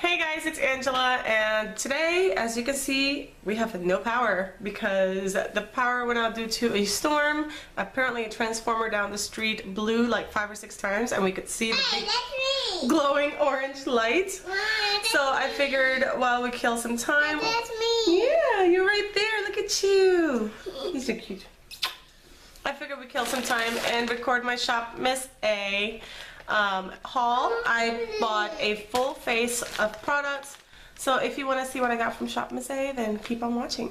Hey guys, it's Angela, and today, as you can see, we have no power because the power went out due to a storm. Apparently a transformer down the street blew like 5 or 6 times and we could see the big glowing orange light. So I figured while we kill some time. That's me. Yeah, you're right there. Look at you. He's so cute. I figured we'd kill some time and record my Shop Miss A haul. I bought a full face of products, so if you want to see what I got from Shop Miss A, then keep on watching.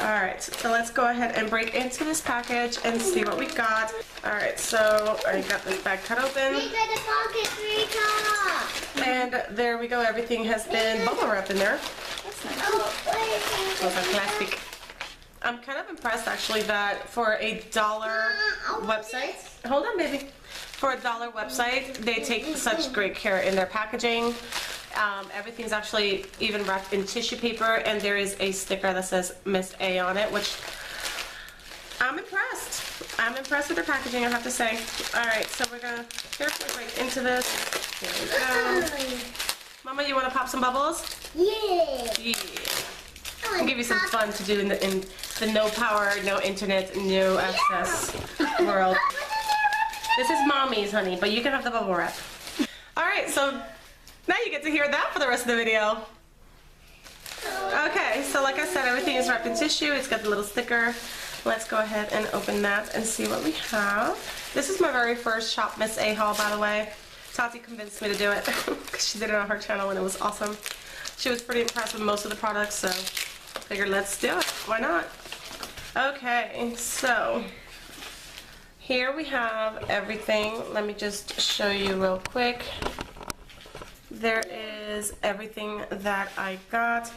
Alright, so let's go ahead and break into this package and see what we got. Alright, so I got this bag cut open. We got the pocket three. And there we go, everything has been bubble wrapped in there. Those are plastic. I'm kind of impressed actually that for a dollar website, hold on baby, for a dollar website, they take such great care in their packaging. Everything's actually even wrapped in tissue paper, and there is a sticker that says Miss A on it, which I'm impressed. I'm impressed with their packaging, I have to say. Alright, so we're going to carefully break into this. Here we go. Mama, you want to pop some bubbles? Yeah. Yeah. I'll give you some fun to do in the no power, no internet, no access world. This is mommy's, honey, but you can have the bubble wrap. Alright, so now you get to hear that for the rest of the video. Okay, so like I said, everything is wrapped in tissue. It's got the little sticker. Let's go ahead and open that and see what we have. This is my very first Shop Miss A haul, by the way. Tati convinced me to do it because she did it on her channel and it was awesome. She was pretty impressed with most of the products, so figured let's do it. Why not? Okay, so here we have everything. Let me just show you real quick. There is everything that I got.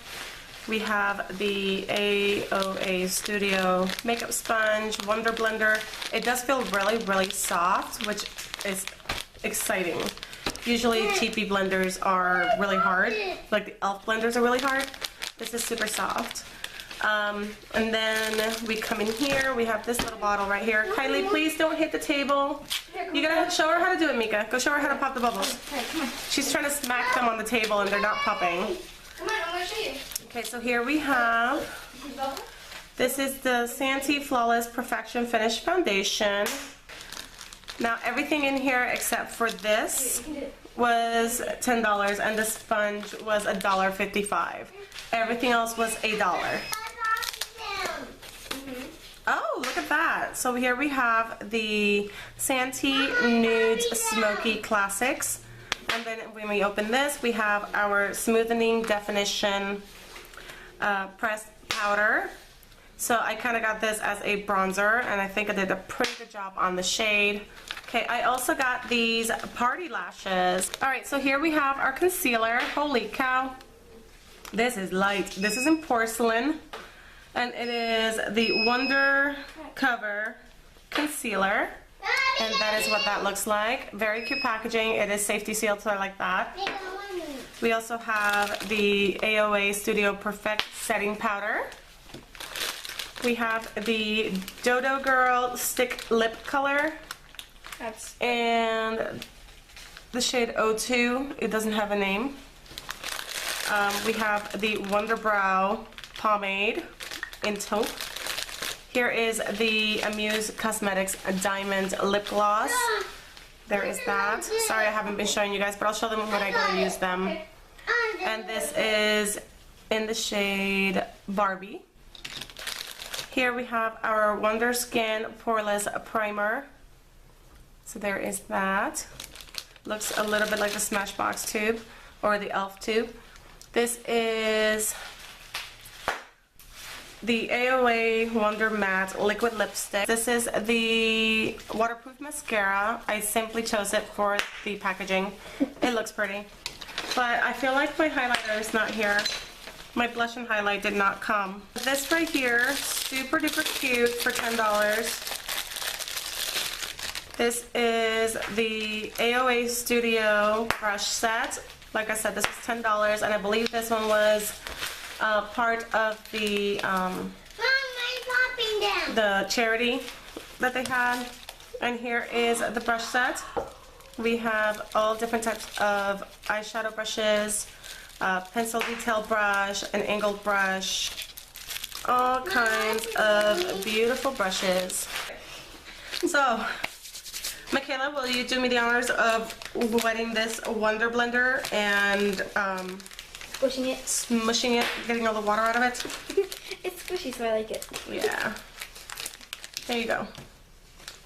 We have the AOA Studio makeup sponge, Wonder Blender. It does feel really, really soft, which is exciting. Usually TP blenders are really hard, like the e.l.f. blenders are really hard. This is super soft. And then we come in here, we have this little bottle right here. Kylie, please don't hit the table. You gotta show her how to do it, Mika. Go show her how to pop the bubbles. She's trying to smack them on the table and they're not popping. Come on, I'm gonna show you. Okay, so here we have, this is the Santee Flawless Perfection Finish Foundation. Now everything in here except for this was $10 and the sponge was $1.55. Everything else was $1. Oh, look at that. So here we have the Santee Nudes Smoky Classics. And then when we open this, we have our Smoothing Definition Pressed Powder. So I kind of got this as a bronzer, and I think I did a pretty good job on the shade. Okay, I also got these party lashes. Alright, so here we have our concealer. Holy cow. This is light. This is in porcelain. And it is the Wonder Cover Concealer. And that is what that looks like. Very cute packaging. It is safety sealed, so I like that. We also have the AOA Studio Perfect Setting Powder. We have the Dodo Girl Stick Lip Color. And the shade O2. It doesn't have a name. We have the Wonder Brow Pomade in taupe. Here is the Amuse Cosmetics Diamond Lip Gloss. There is that. Sorry I haven't been showing you guys, but I'll show them when I go to use them. And this is in the shade Barbie. Here we have our Wonder Skin Poreless Primer. So there is that. Looks a little bit like the Smashbox tube or the e.l.f. tube. This is the AOA Wonder Matte Liquid Lipstick. This is the waterproof mascara. I simply chose it for the packaging. It looks pretty. But I feel like my highlighter is not here. My blush and highlight did not come. This right here, super duper cute for $10. This is the AOA Studio brush set. Like I said, this was $10, and I believe this one was part of the Mom, I'm popping them. the charity that they had. And here is the brush set. We have all different types of eyeshadow brushes, pencil detail brush, an angled brush, all kinds of beautiful brushes. So, Michaela, will you do me the honors of wetting this Wonder Blender and smushing it, getting all the water out of it? It's squishy, so I like it. Yeah. There you go.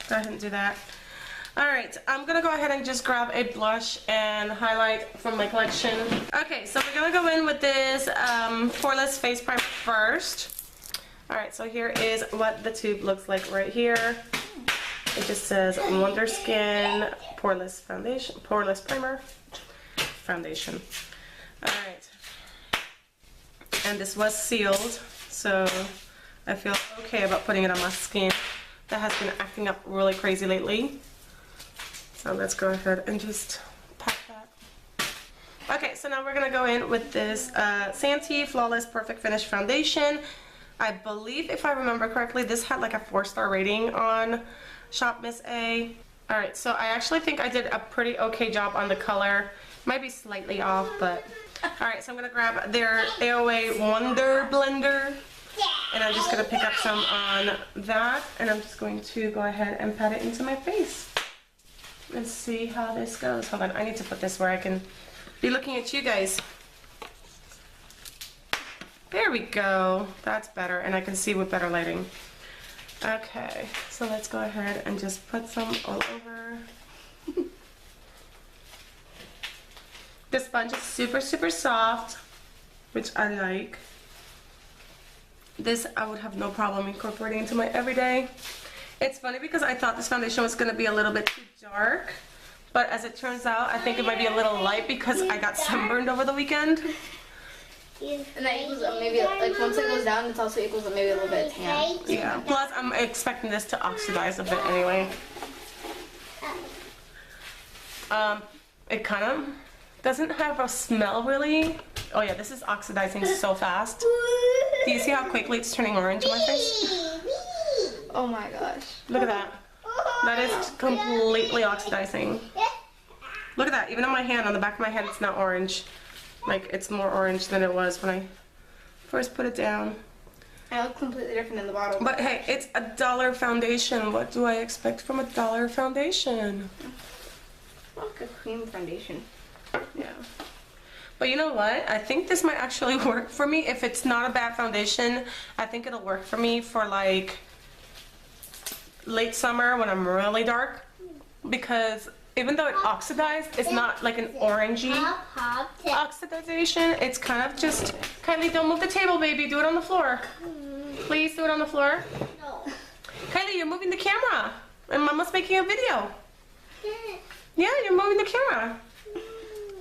Go ahead and do that. Alright, I'm gonna go ahead and just grab a blush and highlight from my collection. Okay, so we're gonna go in with this Poreless Face Primer first. Alright, so here is what the tube looks like right here. It just says Wonder Skin Poreless Foundation, Poreless Primer Foundation. Alright. And this was sealed, so I feel okay about putting it on my skin. That has been acting up really crazy lately. So let's go ahead and just pack that. Okay, so now we're gonna go in with this Santee Flawless Perfect Finish Foundation. I believe, if I remember correctly, this had like a 4-star rating on Shop Miss A. Alright, so I actually think I did a pretty okay job on the color. Might be slightly off, but... Alright, so I'm gonna grab their AOA Wonder Blender. And I'm just gonna pick up some on that. And I'm just going to go ahead and pat it into my face. And see how this goes. Hold on, I need to put this where I can be looking at you guys. There we go. That's better, and I can see with better lighting. Okay, so let's go ahead and just put some all over. The sponge is super, super soft, which I like. This I would have no problem incorporating into my everyday. It's funny because I thought this foundation was going to be a little bit too dark, but as it turns out, I think it might be a little light because I got sunburned over the weekend. And that equals maybe, like, once it goes down, it's also equals maybe a little bit of tan. Yeah, plus I'm expecting this to oxidize a bit anyway. It kind of doesn't have a smell really. Oh yeah, this is oxidizing so fast. Do you see how quickly it's turning orange on my face? Oh my gosh. Look at that. That is completely oxidizing. Look at that. Even on my hand, on the back of my hand, it's not orange. Like, it's more orange than it was when I first put it down. I look completely different in the bottle. But hey, it's $1 foundation. What do I expect from $1 foundation? Like a cream foundation. Yeah. But you know what? I think this might actually work for me. If it's not a bad foundation, I think it'll work for me for like late summer when I'm really dark. Because even though it oxidized, it's not like an orangey oxidization. It's kind of just, Kylie, don't move the table, baby. Do it on the floor. Please do it on the floor. No. Kylie, you're moving the camera. And Mama's making a video. Yeah, you're moving the camera.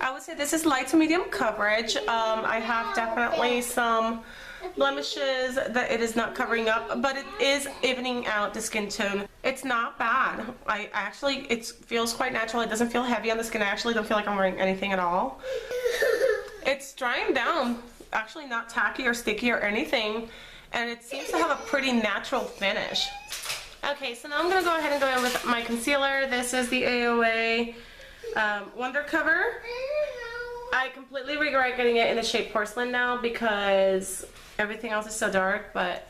I would say this is light to medium coverage. I have definitely some blemishes that it is not covering up, but it is evening out the skin tone. It's not bad. I actually, it feels quite natural. It doesn't feel heavy on the skin. I actually don't feel like I'm wearing anything at all. It's drying down, actually not tacky or sticky or anything, and it seems to have a pretty natural finish. Okay, so now I'm gonna go ahead and go in with my concealer. This is the AOA Wonder Cover. I completely regret getting it in the shade Porcelain now because everything else is so dark, but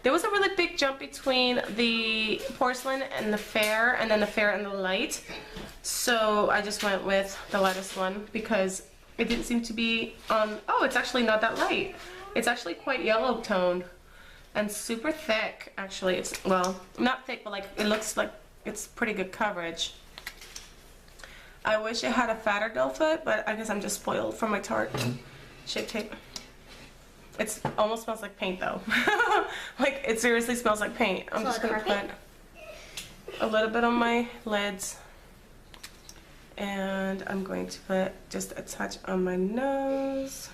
there was a really big jump between the Porcelain and the Fair, and then the Fair and the Light. So I just went with the lightest one because it didn't seem to be on... Oh, it's actually not that light. It's actually quite yellow toned and super thick, actually. It's, well, not thick, but like it looks like it's pretty good coverage. I wish it had a fatter doe foot, but I guess I'm just spoiled from my Tarte Shape Tape. It almost smells like paint though. Like, it seriously smells like paint. I'm just gonna put a little bit on my lids. And I'm going to put just a touch on my nose.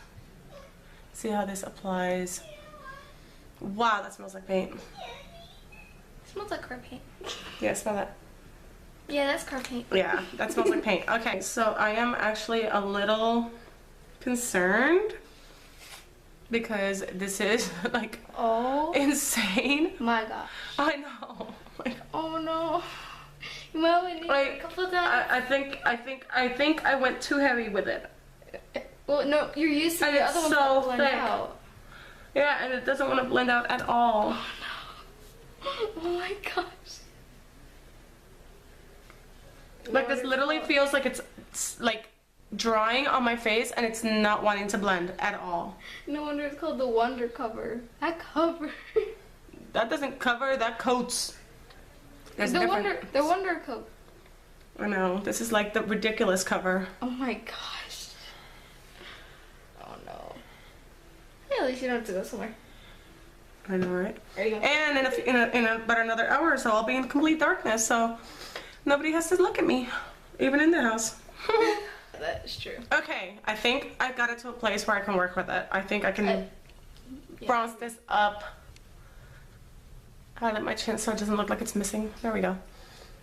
See how this applies. Wow, that smells like paint. It smells like car paint. Yeah, smell that. Yeah, that's car paint. Yeah, that smells like paint. Okay, so I am actually a little concerned because this is like Oh insane. my gosh. I know. Like, Oh no. Mom, we need Like, a couple times. I think I went too heavy with it. Well, no, you're used to And the it's other ones so that blend thick. out. Yeah, and it doesn't want to blend out at all. Oh my gosh. Like this literally feels like it's like drying on my face and it's not wanting to blend at all. No wonder it's called the Wonder Cover. That cover. That doesn't cover, that coats. There's a different- The Wonder Coat. I know, this is like the ridiculous cover. Oh my gosh. Oh no. Hey, at least you don't have to go somewhere. I know, right? There you go. And in about another hour or so, I'll be in complete darkness, so nobody has to look at me, even in the house. That is true. Okay, I think I got it to a place where I can work with it. I think I can bronze this up. Highlight my chin so it doesn't look like it's missing. There we go.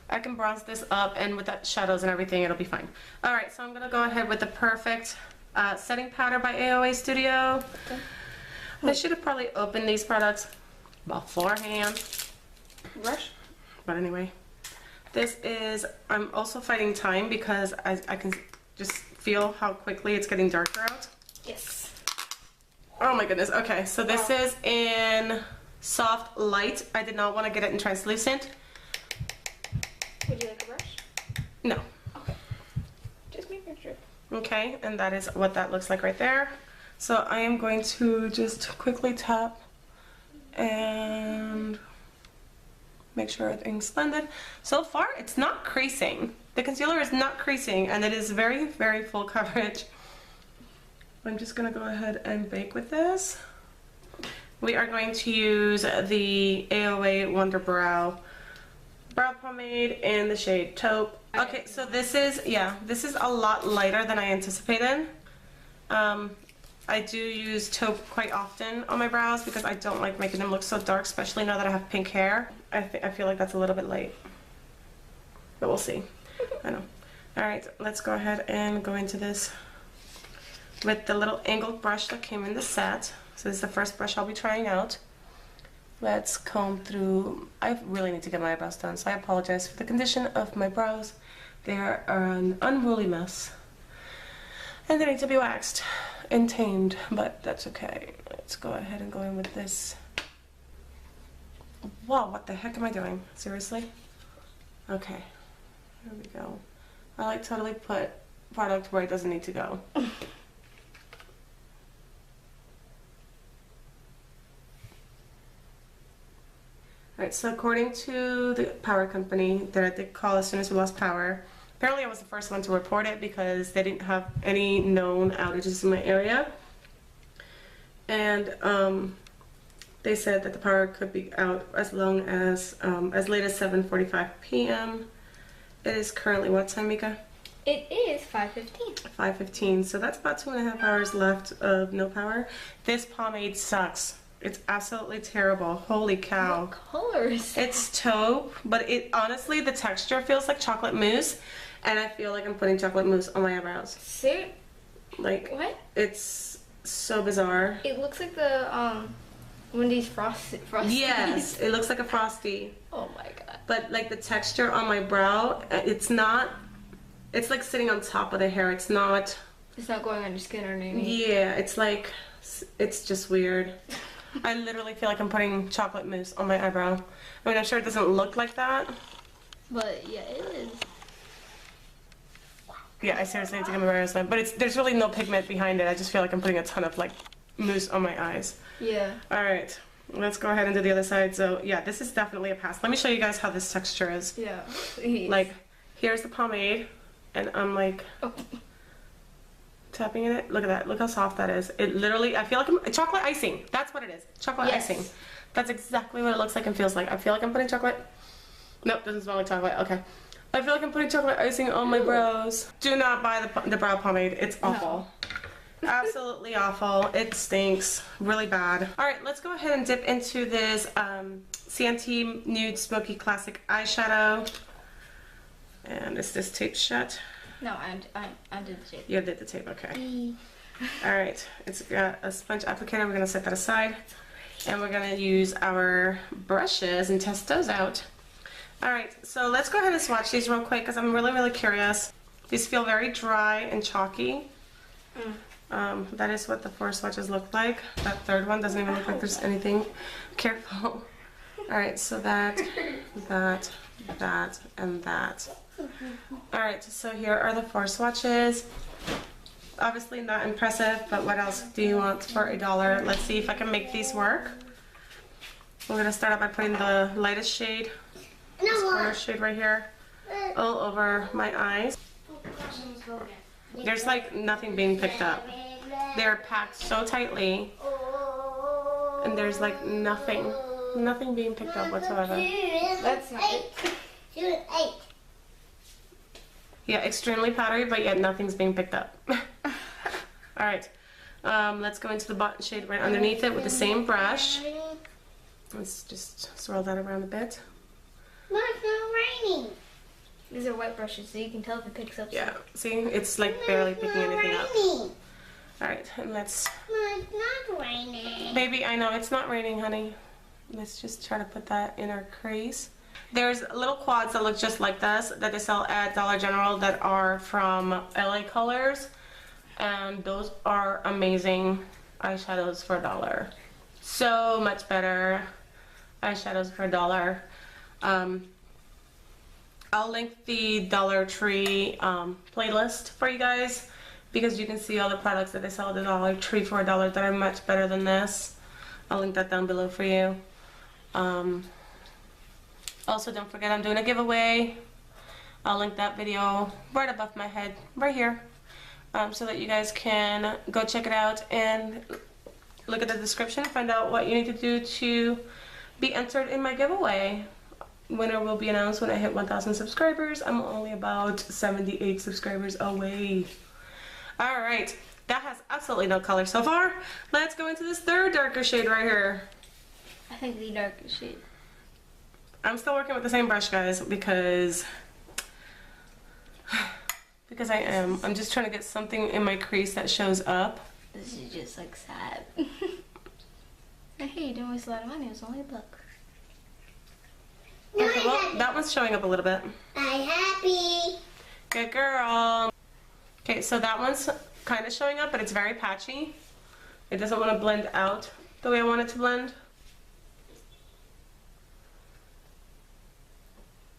I can bronze this up, and with that shadows and everything, it'll be fine. All right, so I'm gonna go ahead with the Perfect Setting Powder by AOA Studio. Okay. I should have probably opened these products beforehand. Brush. But anyway, this is, I'm also fighting time because I can just feel how quickly it's getting darker out. Yes. Oh my goodness, okay, so this is in Soft Light. I did not want to get it in translucent. Would you like a brush? No. Okay. Just making sure. Okay, and that is what that looks like right there. So I am going to just quickly tap and make sure everything's blended. So far, it's not creasing. The concealer is not creasing, and it is very, very full coverage. I'm just gonna go ahead and bake with this. We are going to use the AOA Wonder Brow Pomade in the shade Taupe. Okay, so this is, yeah, this is a lot lighter than I anticipated. I do use taupe quite often on my brows because I don't like making them look so dark, especially now that I have pink hair. I feel like that's a little bit light, but we'll see. I know. All right, let's go ahead and go into this with the little angled brush that came in the set. So this is the first brush I'll be trying out. Let's comb through. I really need to get my eyebrows done, so I apologize for the condition of my brows. They are an unruly mess, and they need to be waxed and tamed, but that's okay. Let's go ahead and go in with this. Wow, what the heck am I doing? Seriously? Okay, here we go. I like totally put product where it doesn't need to go. Alright, so according to the power company that I did call as soon as we lost power, apparently I was the first one to report it because they didn't have any known outages in my area. And they said that the power could be out as long as late as 7:45 p.m. It is currently what time, Mika? It is 5:15. 5:15, so that's about 2.5 hours left of no power. This pomade sucks. It's absolutely terrible. Holy cow. What color is it? It's taupe, but it honestly, the texture feels like chocolate mousse, and I feel like I'm putting chocolate mousse on my eyebrows. Ser Like, what? it's so bizarre. It looks like the Wendy's Frosty. Yes, it looks like a Frosty. Oh my god. But like the texture on my brow, it's not, it's like sitting on top of the hair. It's not, It's not going on your skin or anything. yeah, it's like, it's just weird. I literally feel like I'm putting chocolate mousse on my eyebrow. I mean, I'm sure it doesn't look like that. But yeah, it is. Yeah, I seriously need to get my eyebrows done. But there's really no pigment behind it. I just feel like I'm putting a ton of like mousse on my eyes. Yeah. All right, let's go ahead and do the other side. So yeah, this is definitely a pass. Let me show you guys how this texture is. Yeah. Like, here's the pomade, and I'm like Oh. tapping in it. Look at that. Look how soft that is. It literally, I feel like I'm chocolate icing. That's what it is. Chocolate Yes. icing. That's exactly what it looks like and feels like. I feel like I'm putting chocolate. Nope, doesn't smell like chocolate. Okay. I feel like I'm putting chocolate icing on my brows. Do not buy the brow pomade. It's awful. No. Absolutely awful. It stinks really bad. All right, let's go ahead and dip into this CNT Nude Smoky Classic eyeshadow. And is this tape shut? No, I did the shape. You did the tape, okay. All right, it's got a sponge applicator. We're gonna set that aside. And we're gonna use our brushes and test those out. Alright, so let's go ahead and swatch these real quick because I'm really curious. These feel very dry and chalky. That is what the 4 swatches look like. That third one doesn't even look like there's anything. Careful. Alright, so that, and that. Alright, so here are the 4 swatches. Obviously not impressive, but what else do you want for $1? Let's see if I can make these work. We're gonna start out by putting the lightest shade, this corner shade right here, all over my eyes. There's like nothing being picked up. They're packed so tightly, and there's like nothing being picked up whatsoever. That's not it. Yeah, extremely powdery, but yet nothing's being picked up. Alright, let's go into the bottom shade right underneath it with the same brush. Let's just swirl that around a bit. Look, it's not raining. These are wet brushes, so you can tell if it picks up. Yeah, see, it's like barely picking anything up. Raining. Alright, and let's... It's not raining. Baby, I know, it's not raining, honey. Let's just try to put that in our crease. There's little quads that look just like this that they sell at Dollar General that are from LA Colors. And those are amazing eyeshadows for $1. So much better eyeshadows for $1. I'll link the Dollar Tree playlist for you guys because you can see all the products that they sell at the Dollar Tree for $1 that are much better than this. I'll link that down below for you. Also, don't forget I'm doing a giveaway. I'll link that video right above my head, right here, so that you guys can go check it out and look at the description, find out what you need to do to be entered in my giveaway. Winner will be announced when I hit 1,000 subscribers. I'm only about 78 subscribers away. Alright, that has absolutely no color so far. Let's go into this third darker shade right here. I think the darkest shade. I'm still working with the same brush, guys, because I am. I'm just trying to get something in my crease that shows up. This is just like sad. Hey, you didn't waste a lot of money. It was only $1. Okay, well, that one's showing up a little bit. I'm happy. Good girl. Okay, so that one's kind of showing up, but it's very patchy. It doesn't want to blend out the way I want it to blend.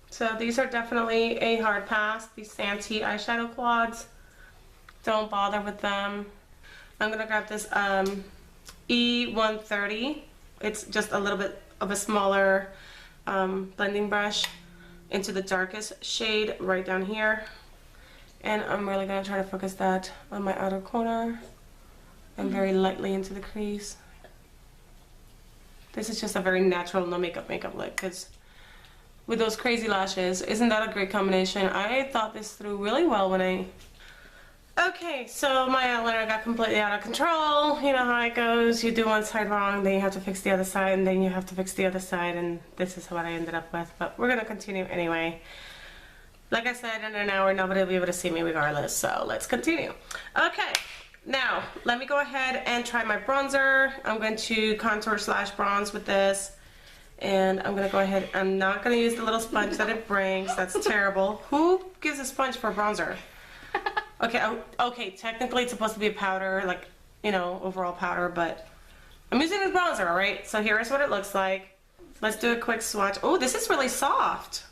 So these are definitely a hard pass. These Santee eyeshadow quads. Don't bother with them. I'm going to grab this E130. It's just a little bit of a smaller blending brush into the darkest shade right down here. And I'm really going to try to focus that on my outer corner and very lightly into the crease. This is just a very natural no makeup look because with those crazy lashes, isn't that a great combination? I thought this through really well when I... Okay, so my eyeliner got completely out of control. You know how it goes. You do one side wrong, then you have to fix the other side, and then you have to fix the other side, and this is what I ended up with. But we're going to continue anyway. Like I said, in an hour, nobody will be able to see me regardless, so let's continue. Okay, now, let me go ahead and try my bronzer. I'm going to contour / bronze with this. And I'm going to go ahead, I'm not going to use the little sponge that it brings. That's terrible. Who gives a sponge for a bronzer? Okay, technically it's supposed to be a powder, like, you know, overall powder, but I'm using it as bronzer, alright? So here is what it looks like. Let's do a quick swatch. Oh, this is really soft.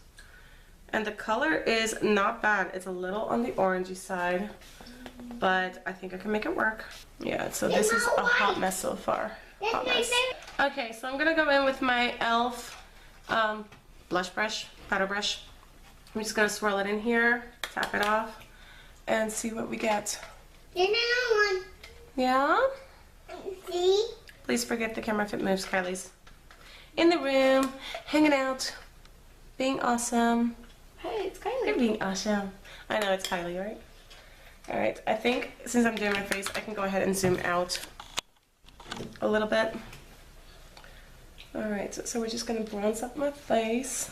And the color is not bad. It's a little on the orangey side, but I think I can make it work. Yeah, so this is a hot mess so far. Hot mess. Okay, so I'm gonna go in with my e.l.f. Blush brush, powder brush. I'm just gonna swirl it in here, tap it off, and see what we get. There's another one. Yeah? See? Please forget the camera if it moves, Kylie's in the room, hanging out, being awesome. Hey, it's You're Kylie. being awesome. I know, it's Kylie, right? Alright, I think since I'm doing my face, I can go ahead and zoom out a little bit. Alright, so we're just going to bronze up my face.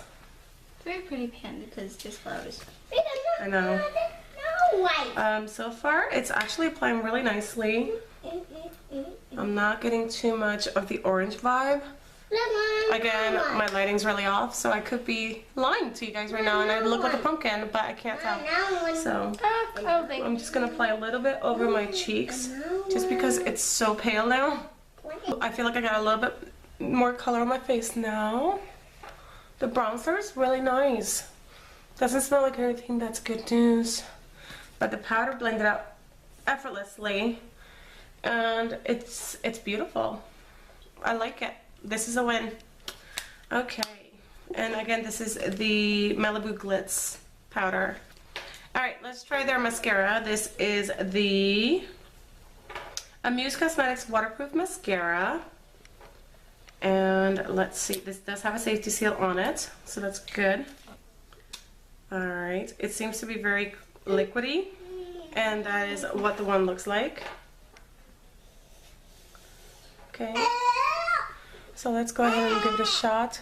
Very pretty pan because there's flowers. I know. No white. So far, it's actually applying really nicely. I'm not getting too much of the orange vibe. Again, my lighting's really off, so I could be lying to you guys right now and I look like a pumpkin, but I can't tell. So I'm just gonna apply a little bit over my cheeks just because it's so pale now. I feel like I got a little bit more color on my face now. The bronzer is really nice. Doesn't smell like anything, that's good news. But the powder blended out effortlessly and it's beautiful. I like it. This is a win. Okay, and again, this is the Malibu Glitz powder. Alright, let's try their mascara. This is the Amuse Cosmetics Waterproof Mascara. And let's see, this does have a safety seal on it, so that's good. Alright, it seems to be very liquidy, and that is what the one looks like. Okay. So let's go ahead and give it a shot.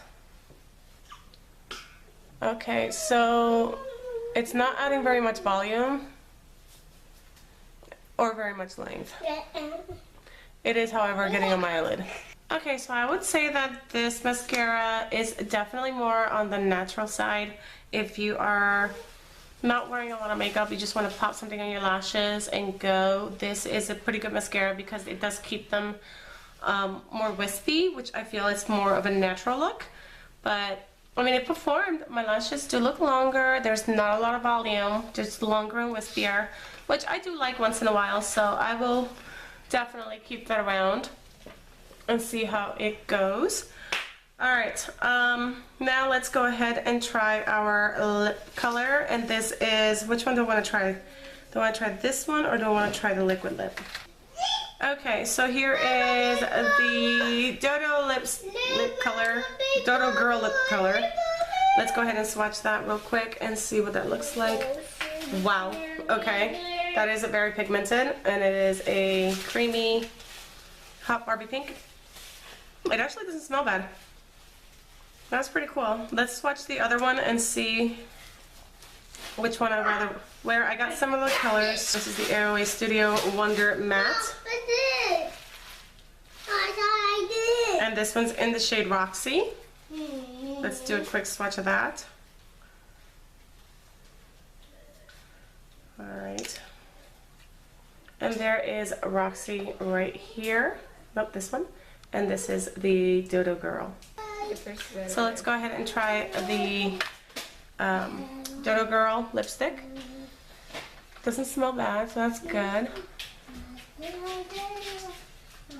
Okay, so it's not adding very much volume or very much length. It is, however, getting on my eyelid. Okay, so I would say that this mascara is definitely more on the natural side. If you are not wearing a lot of makeup, you just want to pop something on your lashes and go, this is a pretty good mascara because it does keep them more wispy, which I feel is more of a natural look. But I mean, it performed. My lashes do look longer. There's not a lot of volume, just longer and wispier, which I do like once in a while, so I will definitely keep that around and see how it goes. Alright, now let's go ahead and try our lip color, and this is, which one do I want to try? Do I want to try this one or do I want to try the liquid lip? Okay, so here is the Dodo lip color, Dodo Girl lip color. Let's go ahead and swatch that real quick and see what that looks like. Wow, okay, that is very pigmented, and it is a creamy hot Barbie pink. It actually doesn't smell bad. That's pretty cool. Let's swatch the other one and see which one I'd rather wear. I got some of the colors. This is the Airway Studio Wonder Matte. And this one's in the shade Roxy. Let's do a quick swatch of that. Alright. And there is Roxy right here. Nope, this one. And this is the Dodo Girl. So let's go ahead and try the Dodo Girl lipstick. Doesn't smell bad, so that's good.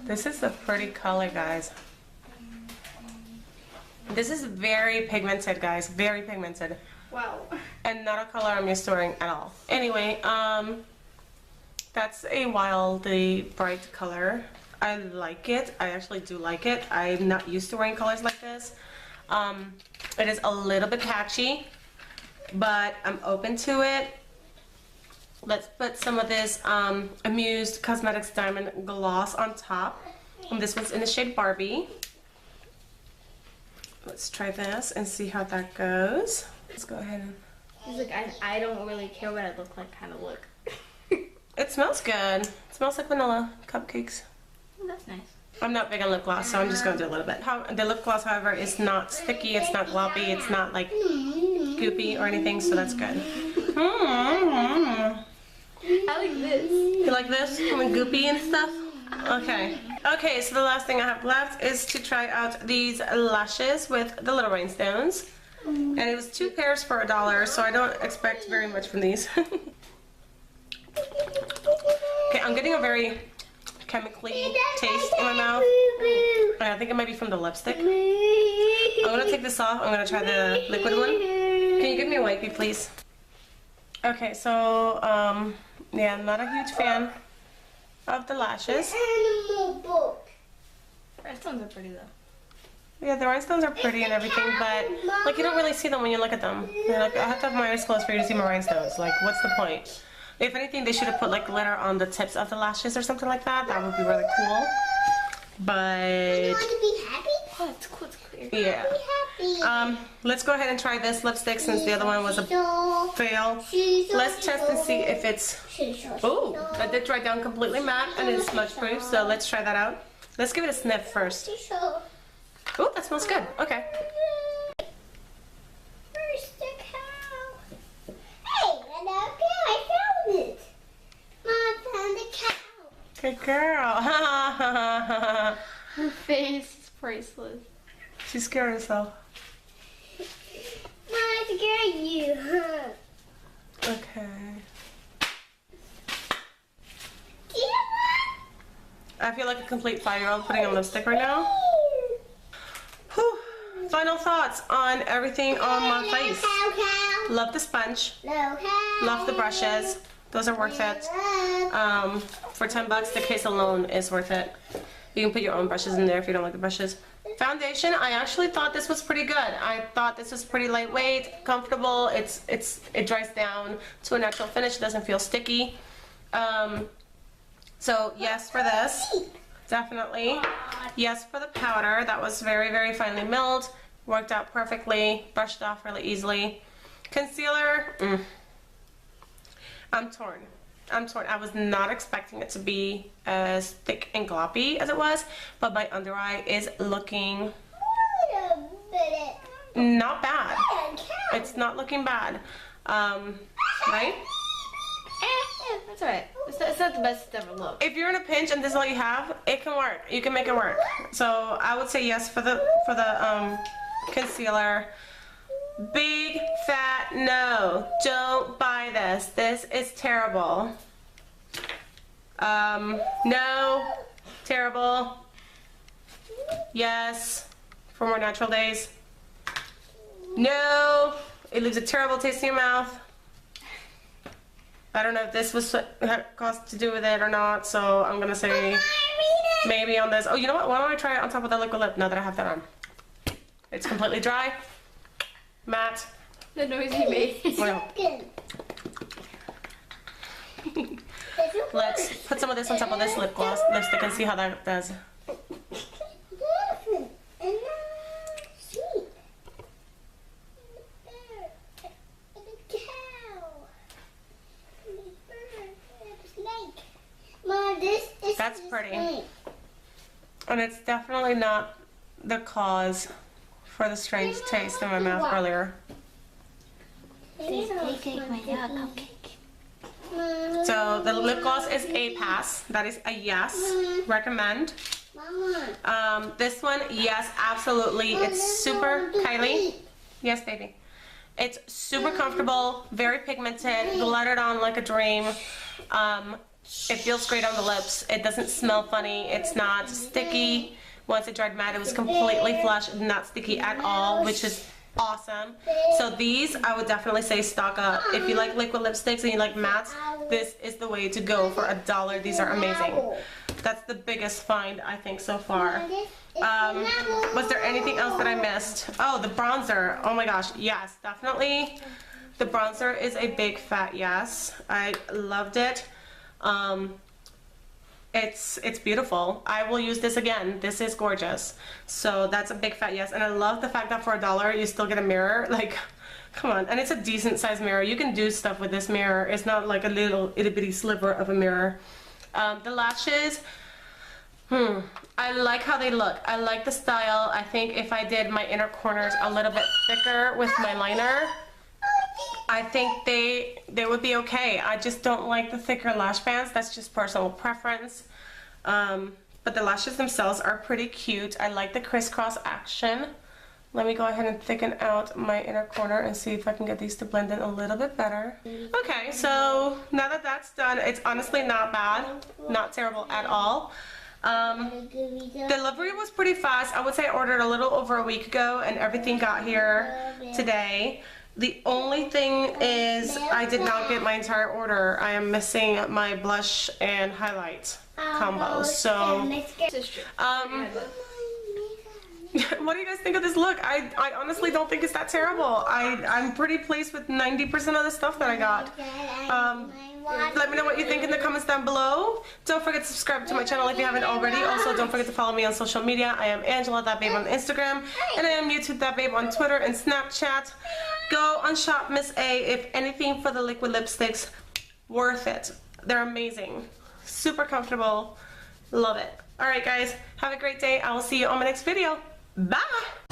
This is a pretty color, guys. This is very pigmented, guys. Very pigmented. Wow. And not a color I'm used to wearing at all. Anyway, that's a wildly bright color. I like it. I actually do like it. I'm not used to wearing colors like this. It is a little bit patchy, but I'm open to it. Let's put some of this Amuse Cosmetics Diamond Gloss on top. And this one's in the shade Barbie. Let's try this and see how that goes. Let's go ahead and... He's like, I don't really care what I look like kind of look. It smells good. It smells like vanilla cupcakes. Oh, that's nice. I'm not big on lip gloss, so I'm just going to do a little bit. The lip gloss, however, is not sticky, it's not gloppy, it's not like goopy or anything, so that's good. I like this. You like this? I mean, goopy and stuff? Okay. Okay, so the last thing I have left is to try out these lashes with the little rhinestones. And it was 2 pairs for $1, so I don't expect very much from these. Okay, I'm getting a very chemically taste in my mouth. I think it might be from the lipstick. I'm gonna take this off. I'm gonna try the liquid one. Can you give me a wipey, please? Okay, so yeah, I'm not a huge fan of the lashes. Rhinestones are pretty though. Yeah, the rhinestones are pretty and everything, but like you don't really see them when you look at them. You're like, I have to have my eyes closed for you to see my rhinestones. Like, what's the point? If anything, they should have put like glitter on the tips of the lashes or something like that. That would be really cool. But You want to be happy? Oh, it's cool. It's clear. yeah. Be happy. Let's go ahead and try this lipstick since the other one was a fail. Let's test and see if it's... Oh, that did dry down completely matte and it's smudge proof, so let's try that out. Let's give it a sniff first. Ooh, that smells good. Okay. Where's the cow? Hey, another cow. I found it. Mom found the cow. Good girl. Her face is priceless. She scared herself. Mom, I scared you. Okay. Do you want? I feel like a complete 5-year-old putting on lipstick right now. Whew. Final thoughts on everything on my face. Cow, cow. Love the sponge. No cow. Love the brushes. Those are worth it. For $10, the case alone is worth it. You can put your own brushes in there if you don't like the brushes. Foundation, I actually thought this was pretty good. I thought this was pretty lightweight, comfortable. It dries down to a natural finish. It doesn't feel sticky. So yes for this, definitely. Yes for the powder. That was very, very finely milled. Worked out perfectly. Brushed off really easily. Concealer, I'm torn. I was not expecting it to be as thick and gloppy as it was, but my under eye is looking Wait a minute. not bad. Cow. It's not looking bad. Right? That's alright. It's not the best it's ever looked. If you're in a pinch and this is all you have, it can work. You can make it work. So I would say yes for the concealer. Big fat no. Don't buy this. This is terrible. No. Terrible. Yes. For more natural days. No. It leaves a terrible taste in your mouth. I don't know if this was caused to do with it or not, so I'm gonna say maybe on this. Oh, you know what? Why don't I try it on top of the liquid lip now that I have that on? It's completely dry. Matte. The noise he made. Well, let's put some of this on top of this lipstick and see how that does. That's pretty. And it's definitely not the cause for the strange taste in my mouth earlier. So the lip gloss is a pass. That is a yes. Recommend. This one, yes, absolutely. It's super, Kylie. Yes, baby. It's super comfortable, very pigmented, glittered on like a dream. It feels great on the lips. It doesn't smell funny. It's not sticky. Once it dried matte, it was completely flush, not sticky at all, which is awesome. So these, I would definitely say stock up. If you like liquid lipsticks and you like mattes, this is the way to go for $1. These are amazing. That's the biggest find, I think, so far. Was there anything else that I missed? Oh, the bronzer. Oh my gosh, yes, definitely. The bronzer is a big fat yes. I loved it. It's beautiful. I will use this again. This is gorgeous. So that's a big fat yes. And I love the fact that for $1 you still get a mirror. Like, come on. And it's a decent sized mirror. You can do stuff with this mirror. It's not like a little itty bitty sliver of a mirror. The lashes, I like how they look. I like the style. I think if I did my inner corners a little bit thicker with my liner, I think they would be okay. I just don't like the thicker lash bands. That's just personal preference. But the lashes themselves are pretty cute. I like the crisscross action. Let me go ahead and thicken out my inner corner and see if I can get these to blend in a little bit better. Okay, so now that that's done, it's honestly not bad. Not terrible at all. Delivery was pretty fast. I would say I ordered a little over a week ago and everything got here today. The only thing is I did not get my entire order. I am missing my blush and highlight combo. So, what do you guys think of this look? I honestly don't think it's that terrible. I'm pretty pleased with 90% of the stuff that I got. Let me know what you think in the comments down below. Don't forget to subscribe to my channel if you haven't already. Also, don't forget to follow me on social media. I am Angela That Babe on Instagram, and I am YouTube That Babe on Twitter and Snapchat. Go on Shop Miss A. If anything for the liquid lipsticks, worth it. They're amazing. Super comfortable. Love it. Alright guys, have a great day. I will see you on my next video. Bye.